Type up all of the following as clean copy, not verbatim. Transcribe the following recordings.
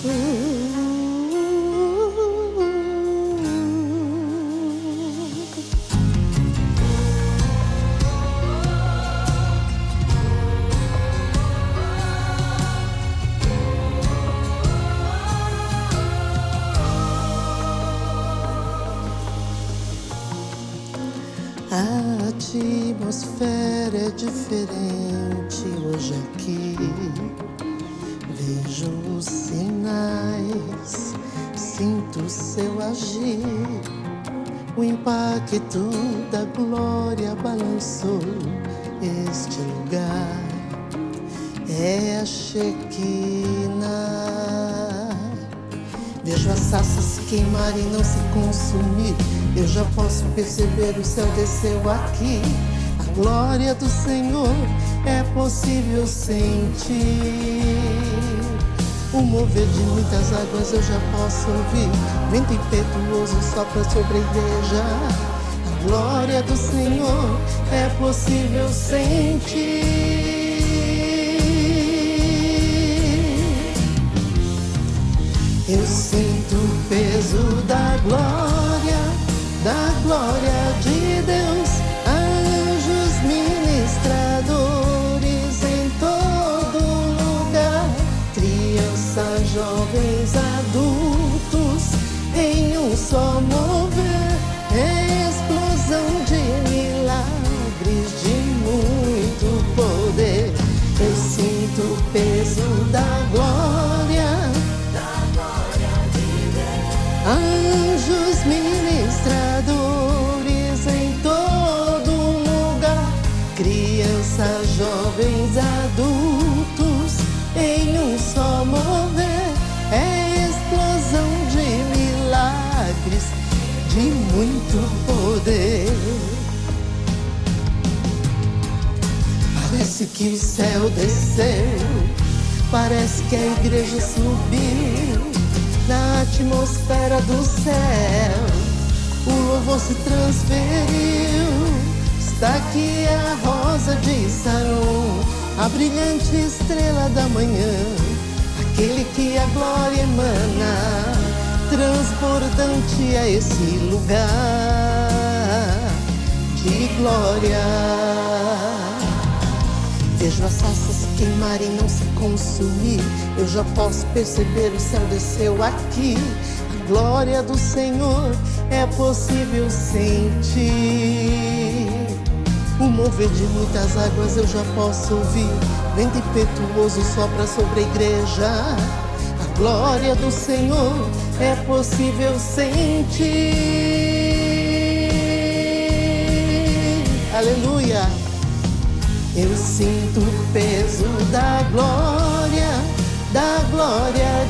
A atmosfera é diferente hoje aqui. Vejo os sinais, sinto seu agir. O impacto da glória balançou este lugar. É a Shekinah. Vejo as sarças queimar e não se consumir. Eu já posso perceber o céu desceu aqui. A glória do Senhor é possível sentir. O mover de muitas águas eu já posso ouvir. Vento impetuoso sopra sobre a igreja. A glória do Senhor é possível sentir. Eu sinto o peso da glória de Deus. Anjos ministradores em todo lugar. Crianças, jovens, adultos em um só mover. Explosão de milagres, de muito poder. Eu sinto o peso da glória de Deus. Anjos ministradores em todo lugar. Crianças, jovens, adultos em um só mover. É explosão de milagres, de muito poder. Parece que o céu desceu, parece que a igreja subiu. Na atmosfera do céu, o louvor se transferiu. Está aqui a rosa de Saron, a brilhante estrela da manhã, aquele que a glória emana, transbordante a esse lugar de glória. Vejo as sarças queimar e não se consumir. Eu já posso perceber o céu desceu aqui. A glória do Senhor é possível sentir. O mover de muitas águas eu já posso ouvir. Vento impetuoso sopra sobre a igreja. A glória do Senhor é possível sentir. Aleluia! Eu sinto o peso da glória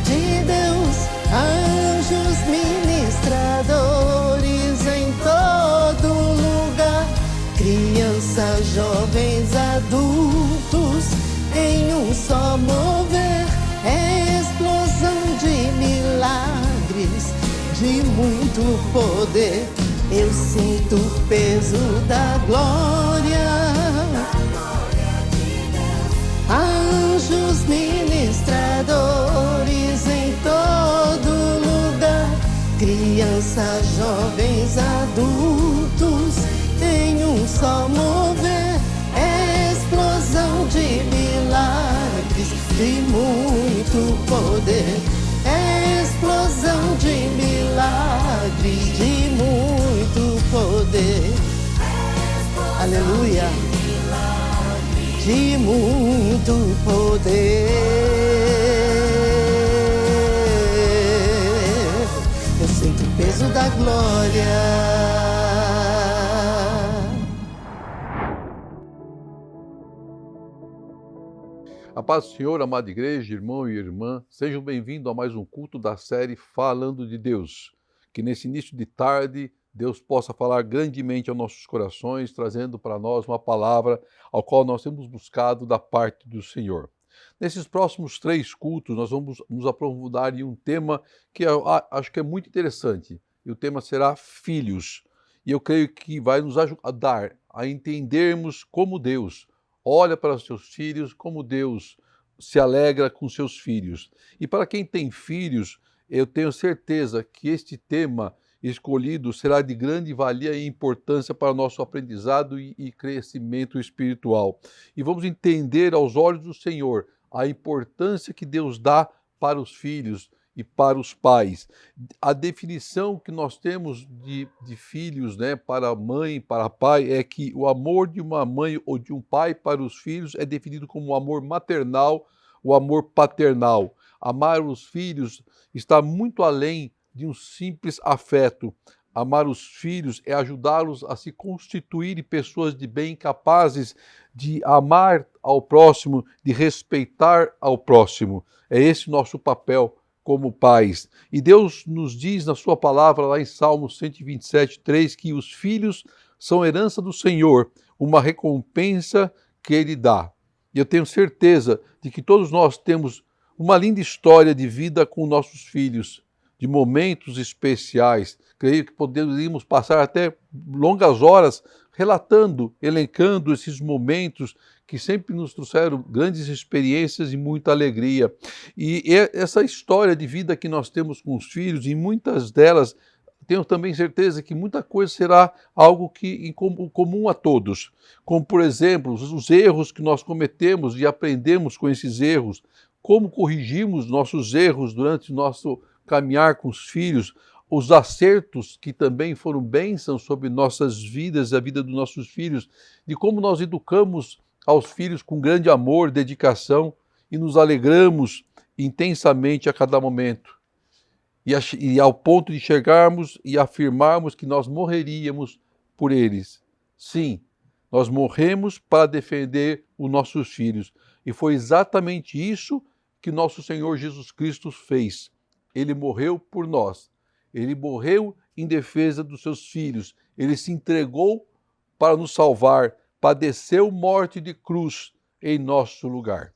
de Deus. Anjos ministradores em todo lugar. Crianças, jovens, adultos em um só mover. É explosão de milagres, de muito poder. Eu sinto o peso da glória. Anjos ministradores em todo lugar. Crianças, jovens, adultos em um só mover. É explosão de milagres, de muito poder. É explosão de milagres, de muito poder. Aleluia! De muito poder. Eu sinto o peso da glória. A paz do Senhor, amada igreja, irmão e irmã, sejam bem-vindos a mais um culto da série Falando de Deus. Que nesse início de tarde, Deus possa falar grandemente aos nossos corações, trazendo para nós uma palavra ao qual nós temos buscado da parte do Senhor. Nesses próximos 3 cultos, nós vamos nos aprofundar em um tema que eu acho que é muito interessante. E o tema será filhos. E eu creio que vai nos ajudar a entendermos como Deus olha para os seus filhos, como Deus se alegra com seus filhos. E para quem tem filhos, eu tenho certeza que este tema escolhido será de grande valia e importância para o nosso aprendizado e crescimento espiritual. E vamos entender aos olhos do Senhor a importância que Deus dá para os filhos e para os pais. A definição que nós temos de filhos, né, para a mãe, para pai, é que o amor de uma mãe ou de um pai para os filhos é definido como o amor maternal, o amor paternal. Amar os filhos está muito além de um simples afeto. Amar os filhos é ajudá-los a se constituírem pessoas de bem, capazes de amar ao próximo, de respeitar ao próximo. É esse o nosso papel como pais. E Deus nos diz na sua palavra, lá em Salmo 127:3, que os filhos são herança do Senhor, uma recompensa que Ele dá. E eu tenho certeza de que todos nós temos uma linda história de vida com nossos filhos, de momentos especiais. Creio que poderíamos passar até longas horas relatando, elencando esses momentos que sempre nos trouxeram grandes experiências e muita alegria. E essa história de vida que nós temos com os filhos, e muitas delas, tenho também certeza que muita coisa será algo que comum a todos. Como, por exemplo, os erros que nós cometemos e aprendemos com esses erros, como corrigimos nossos erros durante o nosso caminhar com os filhos, os acertos que também foram bênçãos sobre nossas vidas e a vida dos nossos filhos, de como nós educamos aos filhos com grande amor, dedicação e nos alegramos intensamente a cada momento. E ao ponto de chegarmos e afirmarmos que nós morreríamos por eles. Sim, nós morremos para defender os nossos filhos. E foi exatamente isso que nosso Senhor Jesus Cristo fez. Ele morreu por nós. Ele morreu em defesa dos seus filhos. Ele se entregou para nos salvar, padeceu morte de cruz em nosso lugar.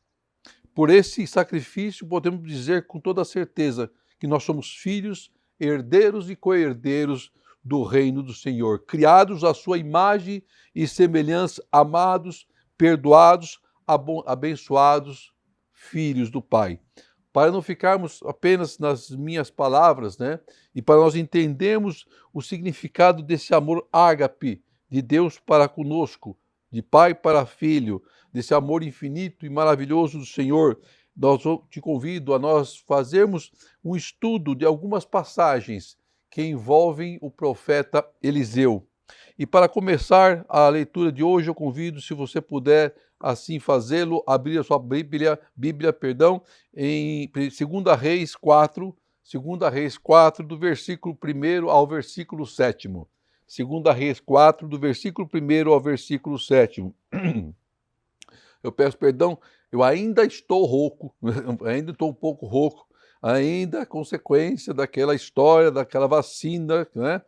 Por esse sacrifício, podemos dizer com toda certeza que nós somos filhos, herdeiros e co-herdeiros do reino do Senhor, criados à sua imagem e semelhança, amados, perdoados, abençoados, filhos do Pai. Para não ficarmos apenas nas minhas palavras, né? E para nós entendermos o significado desse amor ágape de Deus para conosco, de pai para filho, desse amor infinito e maravilhoso do Senhor, te convido a nós fazermos um estudo de algumas passagens que envolvem o profeta Eliseu. E para começar a leitura de hoje, eu convido, se você puder assim fazê-lo, abrir a sua Bíblia, em 2 Reis 4, do versículo 1 ao versículo 7. 2 Reis 4, do versículo 1 ao versículo 7. Eu peço perdão, eu ainda estou rouco, ainda estou um pouco rouco, ainda consequência daquela história, daquela vacina, né?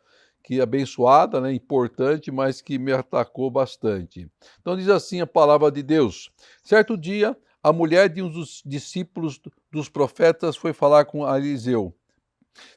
Que é abençoada, né, importante, mas que me atacou bastante. Então diz assim a palavra de Deus: certo dia, a mulher de um dos discípulos dos profetas foi falar com Eliseu.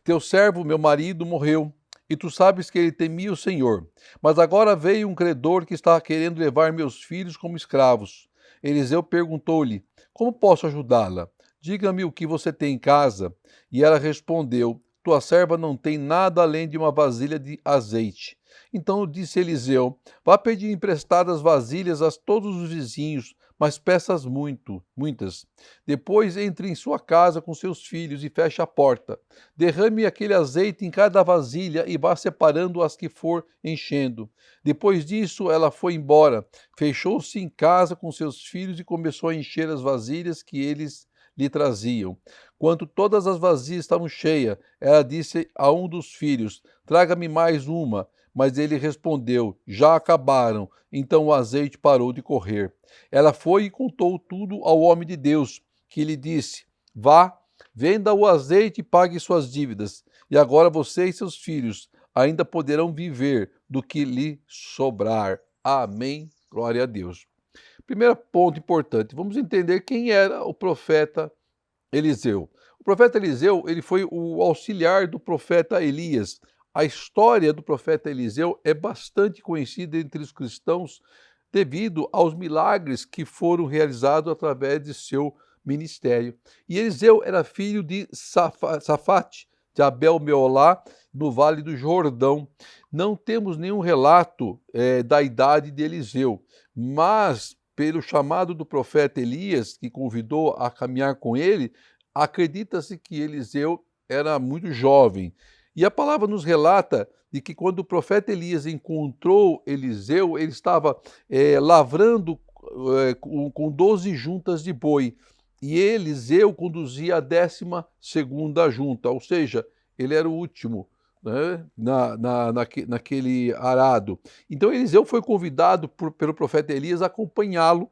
Teu servo, meu marido, morreu, e tu sabes que ele temia o Senhor. Mas agora veio um credor que está querendo levar meus filhos como escravos. Eliseu perguntou-lhe: como posso ajudá-la? Diga-me o que você tem em casa. E ela respondeu: tua serva não tem nada além de uma vasilha de azeite. Então disse Eliseu: vá pedir emprestadas vasilhas a todos os vizinhos, mas peças muitas. Depois entre em sua casa com seus filhos e feche a porta. Derrame aquele azeite em cada vasilha e vá separando as que for enchendo. Depois disso ela foi embora, fechou-se em casa com seus filhos e começou a encher as vasilhas que eles lhe traziam. Quando todas as vasilhas estavam cheias, ela disse a um dos filhos: traga-me mais uma. Mas ele respondeu: já acabaram. Então o azeite parou de correr. Ela foi e contou tudo ao homem de Deus, que lhe disse: vá, venda o azeite e pague suas dívidas. E agora você e seus filhos ainda poderão viver do que lhe sobrar. Amém. Glória a Deus. Primeiro ponto importante, vamos entender quem era o profeta Eliseu. O profeta Eliseu, ele foi o auxiliar do profeta Elias. A história do profeta Eliseu é bastante conhecida entre os cristãos devido aos milagres que foram realizados através de seu ministério. E Eliseu era filho de Safate, de Abel-Meolá, no Vale do Jordão. Não temos nenhum relato da idade de Eliseu, mas pelo chamado do profeta Elias, que convidou a caminhar com ele, acredita-se que Eliseu era muito jovem. E a palavra nos relata de que quando o profeta Elias encontrou Eliseu, ele estava lavrando com 12 juntas de boi. E Eliseu conduzia a 12ª junta, ou seja, ele era o último, né, naquele arado. Então Eliseu foi convidado pelo profeta Elias a acompanhá-lo,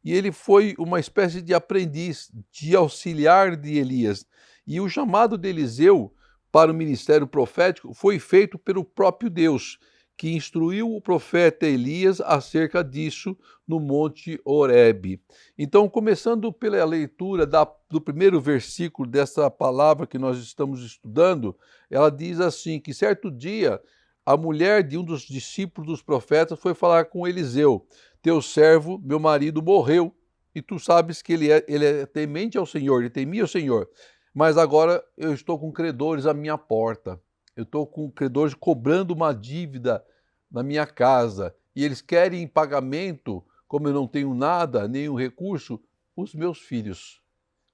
e ele foi uma espécie de aprendiz, de auxiliar de Elias. E o chamado de Eliseu para o ministério profético foi feito pelo próprio Deus, que instruiu o profeta Elias acerca disso no Monte Horebe. Então, começando pela leitura do primeiro versículo dessa palavra que nós estamos estudando, ela diz assim, que certo dia a mulher de um dos discípulos dos profetas foi falar com Eliseu: teu servo, meu marido, morreu, e tu sabes que ele é temente ao Senhor, ele temia ao Senhor, mas agora eu estou com credores à minha porta. Eu estou com credores cobrando uma dívida na minha casa e eles querem em pagamento, como eu não tenho nada, nenhum recurso, os meus filhos.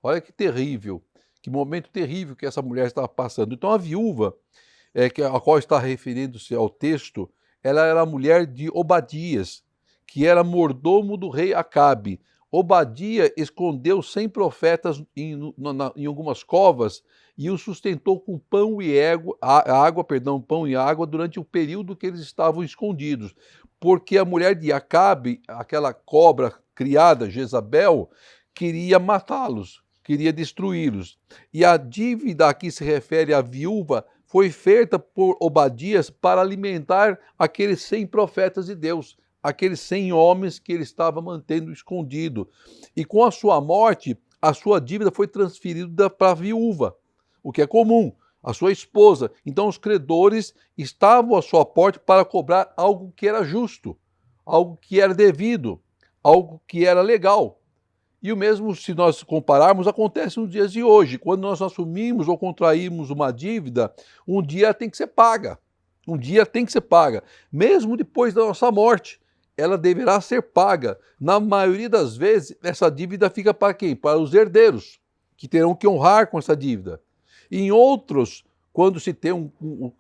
Olha que terrível, que momento terrível que essa mulher estava passando. Então a viúva, a qual está referindo-se ao texto, ela era a mulher de Obadias, que era mordomo do rei Acabe. Obadia escondeu 100 profetas em algumas covas e os sustentou com pão e água durante o período que eles estavam escondidos. Porque a mulher de Acabe, aquela cobra criada, Jezabel, queria matá-los, queria destruí-los. E a dívida a que se refere a viúva foi feita por Obadias para alimentar aqueles 100 profetas de Deus, aqueles 100 homens que ele estava mantendo escondido. E com a sua morte, a sua dívida foi transferida para a viúva, o que é comum, a sua esposa. Então os credores estavam à sua porta para cobrar algo que era justo, algo que era devido, algo que era legal. E o mesmo, se nós compararmos, acontece nos dias de hoje. Quando nós assumimos ou contraímos uma dívida, um dia tem que ser paga. Um dia tem que ser paga, mesmo depois da nossa morte. Ela deverá ser paga. Na maioria das vezes, essa dívida fica para quem? Para os herdeiros, que terão que honrar com essa dívida. E em outros, quando se tem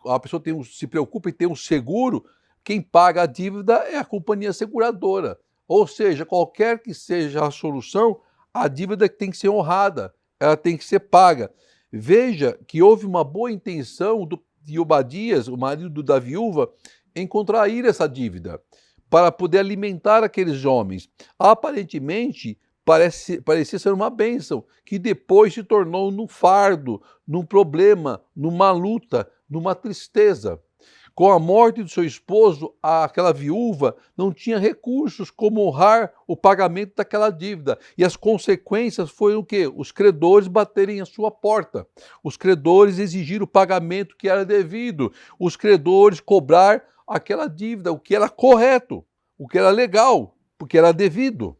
a pessoa se preocupa em ter um seguro, quem paga a dívida é a companhia seguradora. Ou seja, qualquer que seja a solução, a dívida tem que ser honrada, ela tem que ser paga. Veja que houve uma boa intenção de Obadias, o marido da viúva, em contrair essa dívida, para poder alimentar aqueles homens. Aparentemente, parecia ser uma bênção, que depois se tornou num fardo, num problema, numa luta, numa tristeza. Com a morte do seu esposo, aquela viúva não tinha recursos como honrar o pagamento daquela dívida. E as consequências foram o quê? Os credores baterem a sua porta. Os credores exigiram o pagamento que era devido. Os credores cobrar aquela dívida, o que era correto, o que era legal, porque era devido.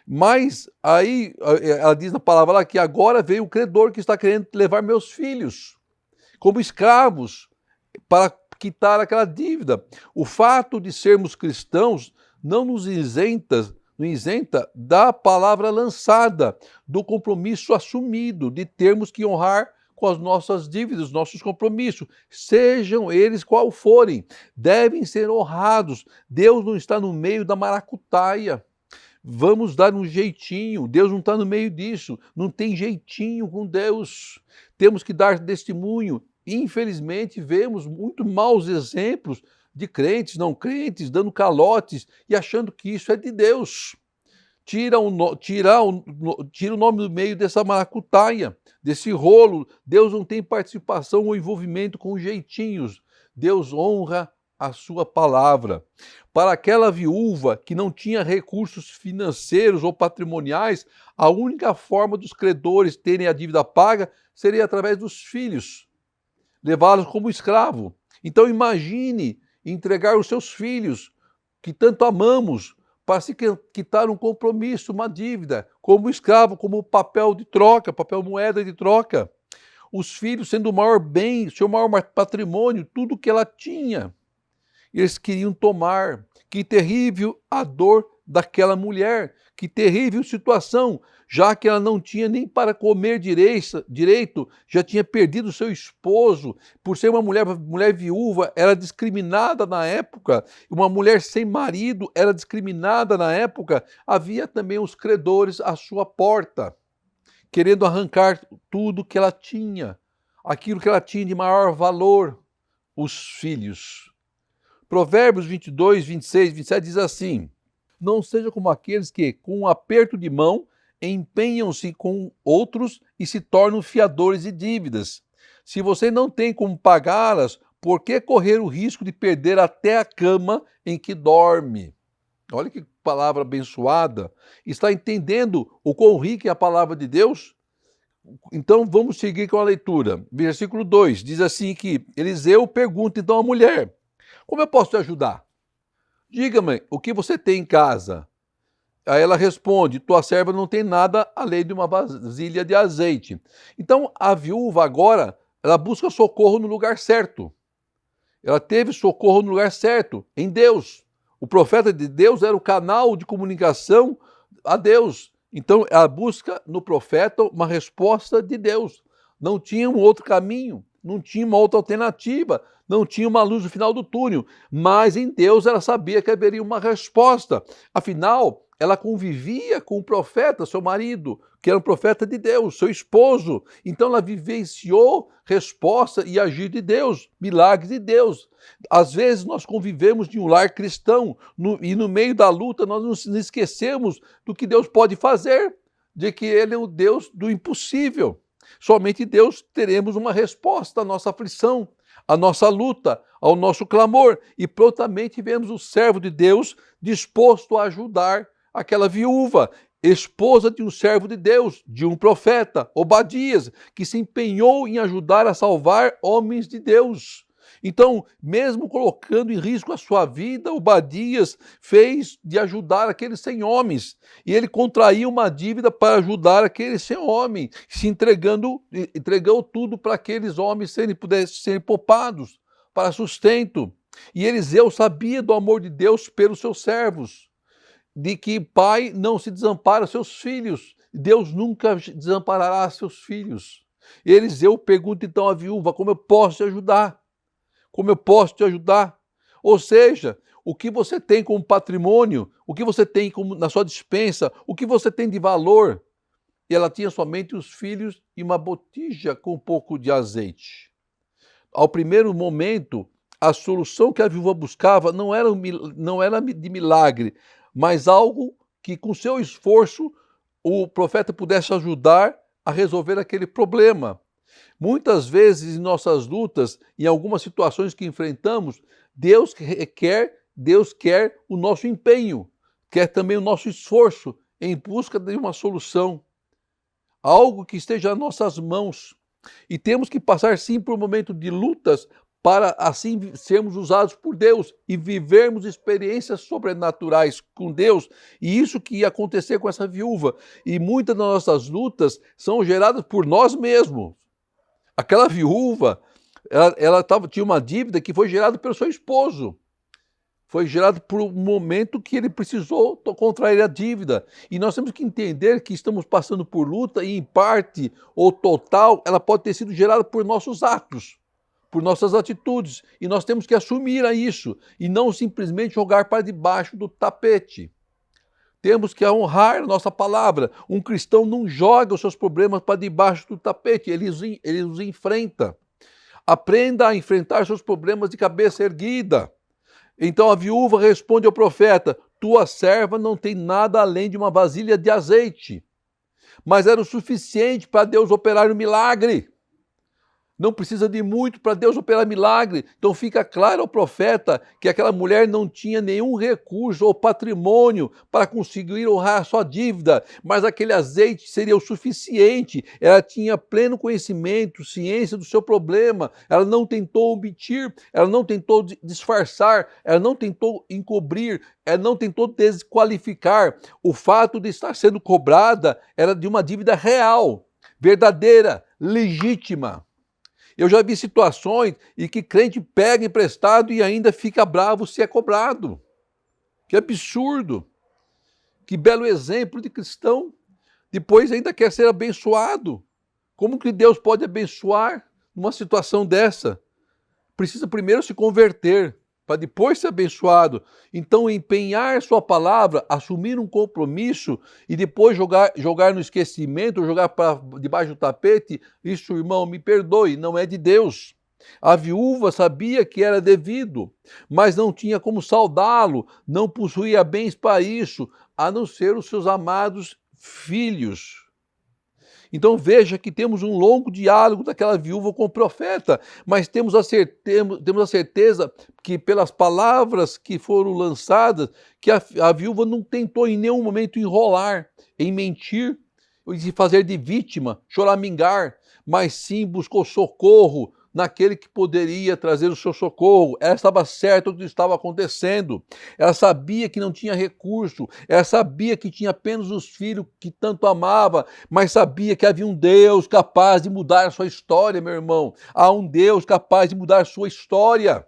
Mas aí ela diz na palavra lá que agora veio o credor que está querendo levar meus filhos como escravos para quitar aquela dívida. O fato de sermos cristãos não nos isenta da palavra lançada, do compromisso assumido, de termos que honrar com as nossas dívidas, nossos compromissos, sejam eles qual forem, devem ser honrados. Deus não está no meio da maracutaia. Vamos dar um jeitinho, Deus não está no meio disso, não tem jeitinho com Deus. Temos que dar testemunho. Infelizmente, vemos muito maus exemplos de crentes, não crentes, dando calotes e achando que isso é de Deus. Tira o nome do meio dessa maracutaia, desse rolo. Deus não tem participação ou envolvimento com jeitinhos. Deus honra a sua palavra. Para aquela viúva que não tinha recursos financeiros ou patrimoniais, a única forma dos credores terem a dívida paga seria através dos filhos, levá-los como escravo. Então imagine entregar os seus filhos, que tanto amamos, para se quitar um compromisso, uma dívida, como escravo, como papel de troca, papel moeda de troca. Os filhos sendo o maior bem, seu maior patrimônio, tudo que ela tinha. Eles queriam tomar. Que terrível a dor daquela mulher, que terrível situação, já que ela não tinha nem para comer direito, já tinha perdido seu esposo, por ser uma mulher viúva, era discriminada na época, uma mulher sem marido era discriminada na época, havia também os credores à sua porta, querendo arrancar tudo que ela tinha, aquilo que ela tinha de maior valor, os filhos. Provérbios 22, 26, 27 diz assim: não seja como aqueles que, com um aperto de mão, empenham-se com outros e se tornam fiadores de dívidas. Se você não tem como pagá-las, por que correr o risco de perder até a cama em que dorme? Olha que palavra abençoada. Está entendendo o quão rica é a palavra de Deus? Então vamos seguir com a leitura. Versículo 2 diz assim que Eliseu pergunta então à mulher: como eu posso te ajudar? Diga-me o que você tem em casa. Aí ela responde: tua serva não tem nada além de uma vasilha de azeite. Então a viúva agora, ela busca socorro no lugar certo. Ela teve socorro no lugar certo, em Deus. O profeta de Deus era o canal de comunicação a Deus. Então ela busca no profeta uma resposta de Deus. Não tinha um outro caminho, não tinha uma outra alternativa, não tinha uma luz no final do túnel, mas em Deus ela sabia que haveria uma resposta. Afinal, ela convivia com o profeta, seu marido, que era um profeta de Deus, seu esposo. Então ela vivenciou resposta e agir de Deus, milagres de Deus. Às vezes nós convivemos de um lar cristão e no meio da luta nós nos esquecemos do que Deus pode fazer, de que Ele é o Deus do impossível. Somente Deus teremos uma resposta à nossa aflição, à nossa luta, ao nosso clamor. E prontamente vemos o servo de Deus disposto a ajudar aquela viúva, esposa de um servo de Deus, de um profeta, Obadias, que se empenhou em ajudar a salvar homens de Deus. Então, mesmo colocando em risco a sua vida, Obadias fez de ajudar aqueles 100 homens. E ele contraiu uma dívida para ajudar aqueles 100 homens, entregou tudo para aqueles homens pudessem ser poupados, para sustento. E Eliseu sabia do amor de Deus pelos seus servos, de que pai não se desampara seus filhos, Deus nunca desamparará seus filhos. E Eliseu pergunta então à viúva: como eu posso te ajudar? Como eu posso te ajudar? Ou seja, o que você tem como patrimônio, o que você tem na sua despensa, o que você tem de valor. E ela tinha somente os filhos e uma botija com um pouco de azeite. Ao primeiro momento, a solução que a viúva buscava não era de milagre, mas algo que com seu esforço o profeta pudesse ajudar a resolver aquele problema. Muitas vezes em nossas lutas, em algumas situações que enfrentamos, Deus quer o nosso empenho, quer também o nosso esforço em busca de uma solução, algo que esteja nas nossas mãos. E temos que passar sim por um momento de lutas para assim sermos usados por Deus e vivermos experiências sobrenaturais com Deus. E isso que ia acontecer com essa viúva. E muitas das nossas lutas são geradas por nós mesmos. Aquela viúva, ela tinha uma dívida que foi gerada pelo seu esposo. Foi gerado por um momento que ele precisou contrair a dívida. E nós temos que entender que estamos passando por luta e, em parte ou total, ela pode ter sido gerada por nossos atos, por nossas atitudes. E nós temos que assumir isso e não simplesmente jogar para debaixo do tapete. Temos que honrar a nossa palavra. Um cristão não joga os seus problemas para debaixo do tapete, ele os enfrenta. Aprenda a enfrentar seus problemas de cabeça erguida. Então a viúva responde ao profeta: tua serva não tem nada além de uma vasilha de azeite. Mas era o suficiente para Deus operar um milagre. Não precisa de muito para Deus operar milagre. Então fica claro ao profeta que aquela mulher não tinha nenhum recurso ou patrimônio para conseguir honrar a sua dívida, mas aquele azeite seria o suficiente. Ela tinha pleno conhecimento, ciência do seu problema. Ela não tentou omitir, ela não tentou disfarçar, ela não tentou encobrir, ela não tentou desqualificar. O fato de estar sendo cobrada era de uma dívida real, verdadeira, legítima. Eu já vi situações em que crente pega emprestado e ainda fica bravo se é cobrado. Que absurdo! Que belo exemplo de cristão. Depois ainda quer ser abençoado. Como que Deus pode abençoar numa situação dessa? Precisa primeiro se converter, para depois ser abençoado. Então, empenhar sua palavra, assumir um compromisso e depois jogar no esquecimento, jogar para debaixo do tapete, isso, irmão, me perdoe, não é de Deus. A viúva sabia que era devido, mas não tinha como saudá-lo, não possuía bens para isso, a não ser os seus amados filhos. Então veja que temos um longo diálogo daquela viúva com o profeta, mas temos a certeza que pelas palavras que foram lançadas, que a viúva não tentou em nenhum momento enrolar, em mentir, e se fazer de vítima, choramingar, mas sim buscou socorro naquele que poderia trazer o seu socorro. Ela estava certa do que estava acontecendo. Ela sabia que não tinha recurso. Ela sabia que tinha apenas os filhos que tanto amava, mas sabia que havia um Deus capaz de mudar a sua história, meu irmão. Há um Deus capaz de mudar a sua história.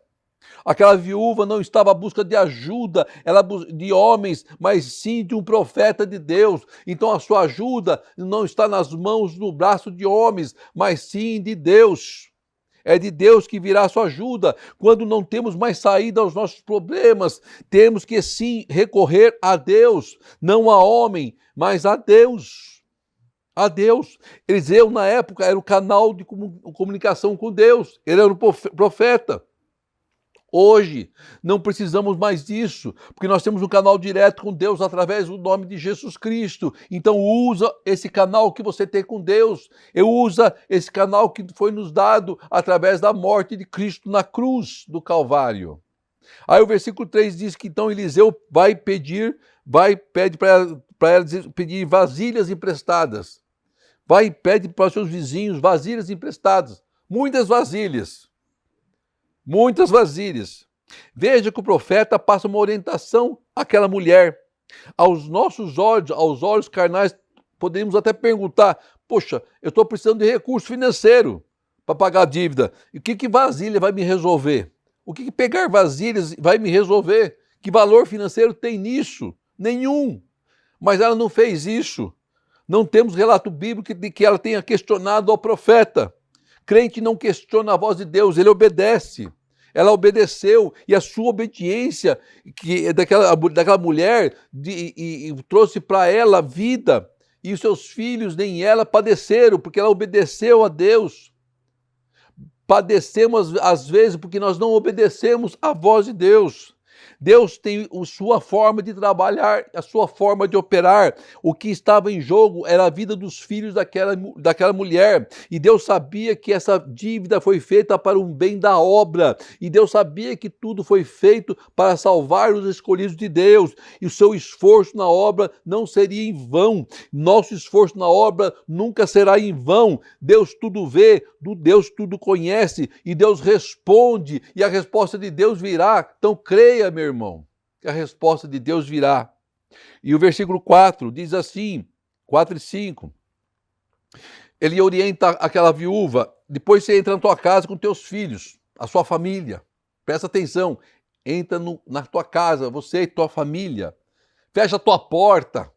Aquela viúva não estava à busca de ajuda, de homens, mas sim de um profeta de Deus. Então a sua ajuda não está nas mãos, no braço de homens, mas sim de Deus. É de Deus que virá a sua ajuda. Quando não temos mais saída aos nossos problemas, temos que sim recorrer a Deus, não a homem, mas a Deus. A Deus. Eliseu, na época, era o canal de comunicação com Deus. Ele era o profeta. Hoje, não precisamos mais disso, porque nós temos um canal direto com Deus através do nome de Jesus Cristo. Então usa esse canal que você tem com Deus, usa esse canal que foi nos dado através da morte de Cristo na cruz do Calvário. Aí o versículo 3 diz que então Eliseu pede para ela pedir vasilhas emprestadas. Vai e pede para os seus vizinhos vasilhas emprestadas, muitas vasilhas. Muitas vasilhas. Veja que o profeta passa uma orientação àquela mulher. Aos nossos olhos, aos olhos carnais, podemos até perguntar, poxa, eu estou precisando de recurso financeiro para pagar a dívida. E o que vasilha vai me resolver? O que pegar vasilhas vai me resolver? Que valor financeiro tem nisso? Nenhum. Mas ela não fez isso. Não temos relato bíblico de que ela tenha questionado ao profeta. Crente não questiona a voz de Deus, ele obedece. Ela obedeceu e a sua obediência daquela mulher trouxe para ela vida. E os seus filhos nem ela padeceram, porque ela obedeceu a Deus. Padecemos às vezes porque nós não obedecemos à voz de Deus. Deus tem a sua forma de trabalhar, a sua forma de operar. O que estava em jogo era a vida dos filhos daquela mulher. E Deus sabia que essa dívida foi feita para um bem da obra. E Deus sabia que tudo foi feito para salvar os escolhidos de Deus. E o seu esforço na obra não seria em vão. Nosso esforço na obra nunca será em vão. Deus tudo vê, Deus tudo conhece. E Deus responde. E a resposta de Deus virá. Então creia, meu irmão, que a resposta de Deus virá. E o versículo 4 diz assim, 4 e 5, ele orienta aquela viúva, depois você entra na tua casa com teus filhos, a sua família, presta atenção, entra na tua casa, você e tua família, fecha a tua porta.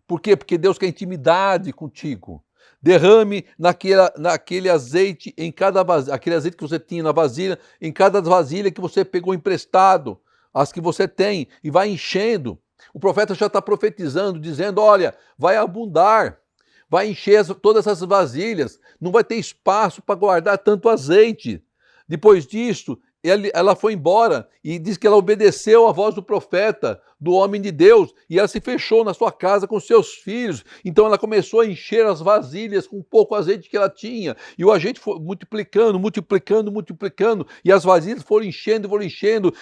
Por quê? Porque Deus quer intimidade contigo. Derrame naquele azeite em cada vasilha, aquele azeite que você tinha na vasilha, em cada vasilha que você pegou emprestado, as que você tem, e vai enchendo. O profeta já está profetizando, dizendo, olha, vai abundar, vai encher todas essas vasilhas, não vai ter espaço para guardar tanto azeite. Depois disso, ela foi embora e diz que ela obedeceu à voz do profeta. do homem de Deus, e ela se fechou na sua casa com seus filhos. Então ela começou a encher as vasilhas com pouco azeite que ela tinha, e o azeite foi multiplicando, multiplicando, multiplicando, e as vasilhas foram enchendo,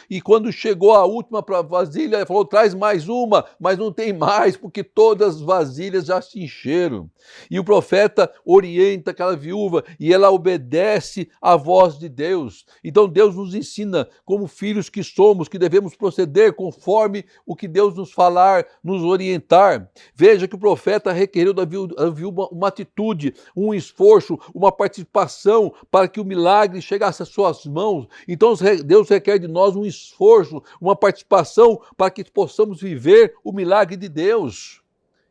e quando chegou a última vasilha, ela falou, traz mais uma, mas não tem mais, porque todas as vasilhas já se encheram. E o profeta orienta aquela viúva, e ela obedece à voz de Deus. Então Deus nos ensina, como filhos que somos, que devemos proceder conforme o que Deus nos falar, nos orientar. Veja que o profeta requereu da viúva uma atitude, um esforço, uma participação para que o milagre chegasse às suas mãos. Então Deus requer de nós um esforço, uma participação para que possamos viver o milagre de Deus.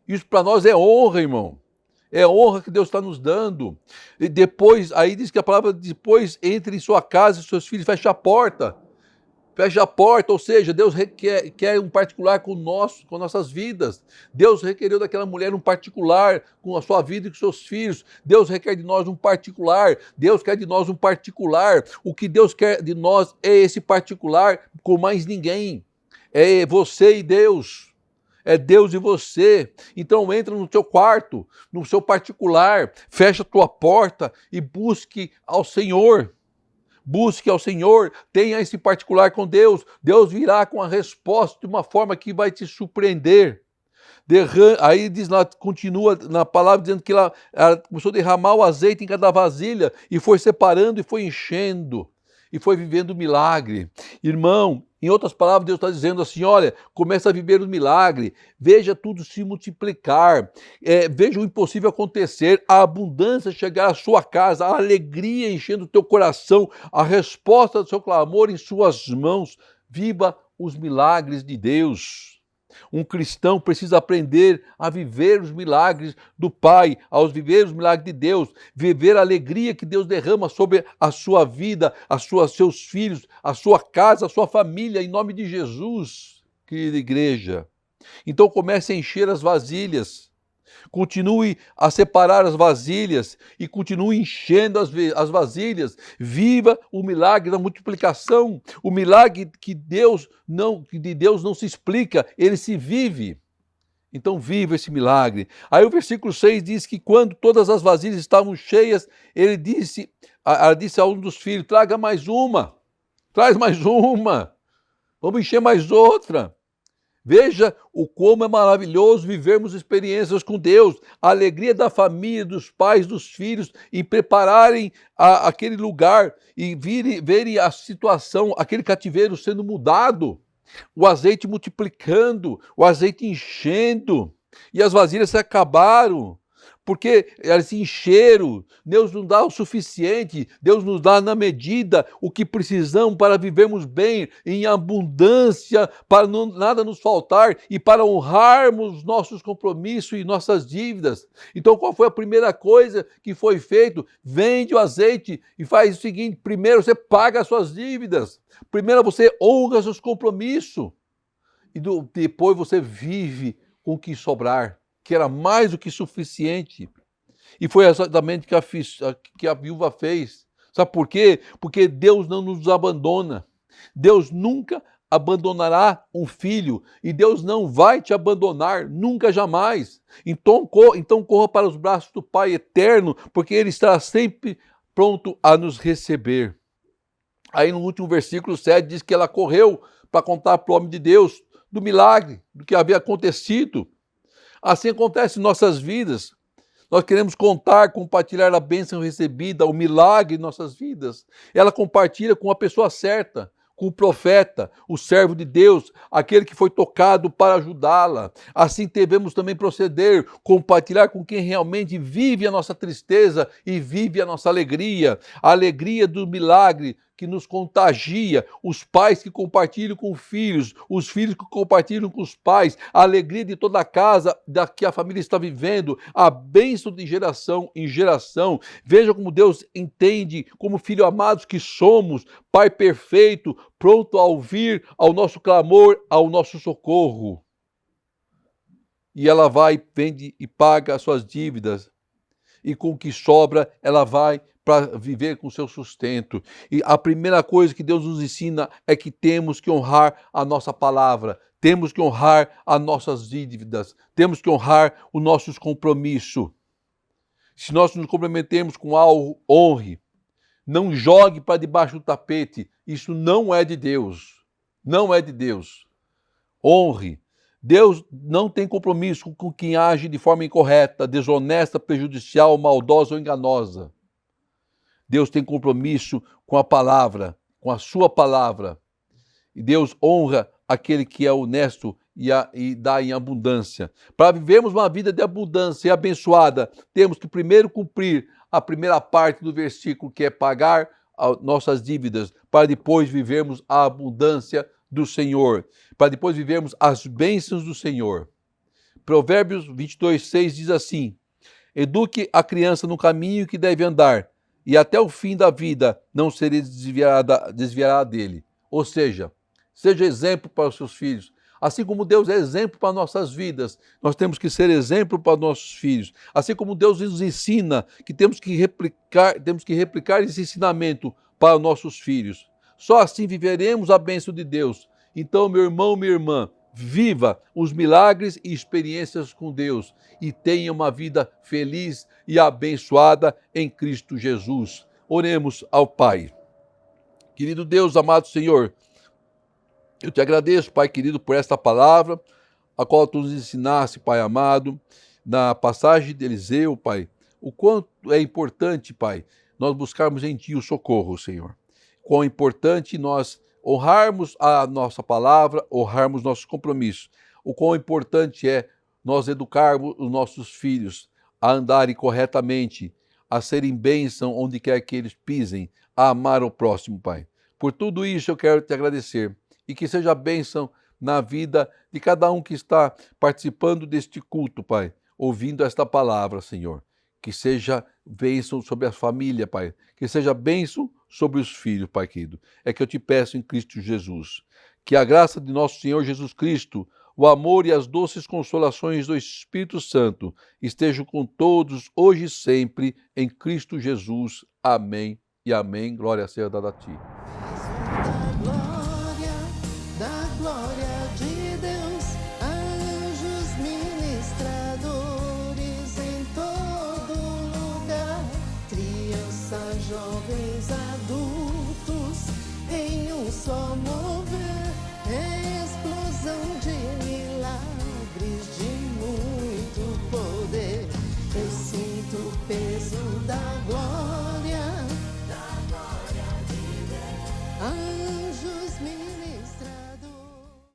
Isso para nós é honra, irmão. É honra que Deus está nos dando. E depois, aí diz que a palavra, depois entre em sua casa e seus filhos, fecha a porta. Fecha a porta, ou seja, Deus quer um particular com nossas vidas. Deus requereu daquela mulher um particular com a sua vida e com seus filhos. Deus requer de nós um particular. Deus quer de nós um particular. O que Deus quer de nós é esse particular com mais ninguém. É você e Deus. É Deus e você. Então entra no seu quarto, no seu particular, fecha a tua porta e busque ao Senhor. Busque ao Senhor, tenha esse particular com Deus. Deus virá com a resposta de uma forma que vai te surpreender. Aí diz lá, continua na palavra dizendo que ela começou a derramar o azeite em cada vasilha e foi separando e foi enchendo. E foi vivendo o milagre. Irmão, em outras palavras, Deus está dizendo assim, olha, começa a viver o milagre, veja tudo se multiplicar, veja o impossível acontecer, a abundância chegar à sua casa, a alegria enchendo o teu coração, a resposta do seu clamor em suas mãos. Viva os milagres de Deus. Um cristão precisa aprender a viver os milagres do Pai, a viver os milagres de Deus, viver a alegria que Deus derrama sobre a sua vida, seus filhos, a sua casa, a sua família, em nome de Jesus, querida igreja. Então comece a encher as vasilhas, continue a separar as vasilhas e continue enchendo as vasilhas. Viva o milagre da multiplicação, o milagre que de Deus não se explica, ele se vive. Então viva esse milagre. Aí o versículo 6 diz que quando todas as vasilhas estavam cheias, ela disse a um dos filhos, traga mais uma, traz mais uma, vamos encher mais outra. Veja como é maravilhoso vivermos experiências com Deus, a alegria da família, dos pais, dos filhos, em prepararem aquele lugar e verem a situação, aquele cativeiro sendo mudado, o azeite multiplicando, o azeite enchendo, e as vasilhas se acabaram. Porque elas se encheram, Deus nos dá o suficiente, Deus nos dá na medida o que precisamos para vivermos bem, em abundância, para nada nos faltar e para honrarmos nossos compromissos e nossas dívidas. Então qual foi a primeira coisa que foi feito? Vende o azeite e faz o seguinte, primeiro você paga as suas dívidas, primeiro você honra seus compromissos e depois você vive com o que sobrar, que era mais do que suficiente. E foi exatamente o que a viúva fez. Sabe por quê? Porque Deus não nos abandona. Deus nunca abandonará um filho e Deus não vai te abandonar, nunca, jamais. Então corra para os braços do Pai eterno, porque Ele estará sempre pronto a nos receber. Aí no último versículo 7 diz que ela correu para contar para o homem de Deus do milagre, do que havia acontecido. Assim acontece em nossas vidas. Nós queremos contar, compartilhar a bênção recebida, o milagre em nossas vidas. Ela compartilha com a pessoa certa, com o profeta, o servo de Deus, aquele que foi tocado para ajudá-la. Assim devemos também proceder, compartilhar com quem realmente vive a nossa tristeza e vive a nossa alegria. A alegria do milagre que nos contagia, os pais que compartilham com os filhos que compartilham com os pais, a alegria de toda a casa da que a família está vivendo, a bênção de geração em geração. Veja como Deus entende, como filhos amados que somos, Pai perfeito, pronto a ouvir ao nosso clamor, ao nosso socorro. E ela vai, vende e paga as suas dívidas, e com o que sobra, ela vai para viver com o seu sustento. E a primeira coisa que Deus nos ensina é que temos que honrar a nossa palavra, temos que honrar as nossas dívidas, temos que honrar os nossos compromissos. Se nós nos comprometemos com algo, honre. Não jogue para debaixo do tapete. Isso não é de Deus. Não é de Deus. Honre. Deus não tem compromisso com quem age de forma incorreta, desonesta, prejudicial, maldosa ou enganosa. Deus tem compromisso com a palavra, com a sua palavra. E Deus honra aquele que é honesto e dá em abundância. Para vivermos uma vida de abundância e abençoada, temos que primeiro cumprir a primeira parte do versículo, que é pagar as nossas dívidas, para depois vivermos a abundância do Senhor, para depois vivermos as bênçãos do Senhor. Provérbios 22:6 diz assim: eduque a criança no caminho que deve andar, e até o fim da vida não será desviará dele. Ou seja exemplo para os seus filhos. Assim como Deus é exemplo para nossas vidas, nós temos que ser exemplo para nossos filhos. Assim como Deus nos ensina que temos que replicar esse ensinamento para nossos filhos. Só assim viveremos a bênção de Deus. Então, meu irmão, minha irmã, viva os milagres e experiências com Deus e tenha uma vida feliz e abençoada em Cristo Jesus. Oremos ao Pai. Querido Deus, amado Senhor, eu te agradeço, Pai querido, por esta palavra, a qual tu nos ensinaste, Pai amado, na passagem de Eliseu, Pai, o quanto é importante, Pai, nós buscarmos em Ti o socorro, Senhor. Quão importante nós honrarmos a nossa palavra, honrarmos nossos compromissos. O quão importante é nós educarmos os nossos filhos a andarem corretamente, a serem bênção onde quer que eles pisem, a amar o próximo, Pai. Por tudo isso eu quero te agradecer. E que seja bênção na vida de cada um que está participando deste culto, Pai, ouvindo esta palavra, Senhor. Que seja bênção sobre a família, Pai. Que seja bênção sobre os filhos, Pai querido. É que eu te peço em Cristo Jesus. Que a graça de nosso Senhor Jesus Cristo, o amor e as doces consolações do Espírito Santo estejam com todos, hoje e sempre, em Cristo Jesus. Amém e amém. Glória seja dada a Ti. Da glória de Deus, anjos ministradores em todo lugar, crianças, jovens, adultos, em um só mover, explosão de milagres, de muito poder. Eu sinto o peso da glória de Deus, anjos ministradores.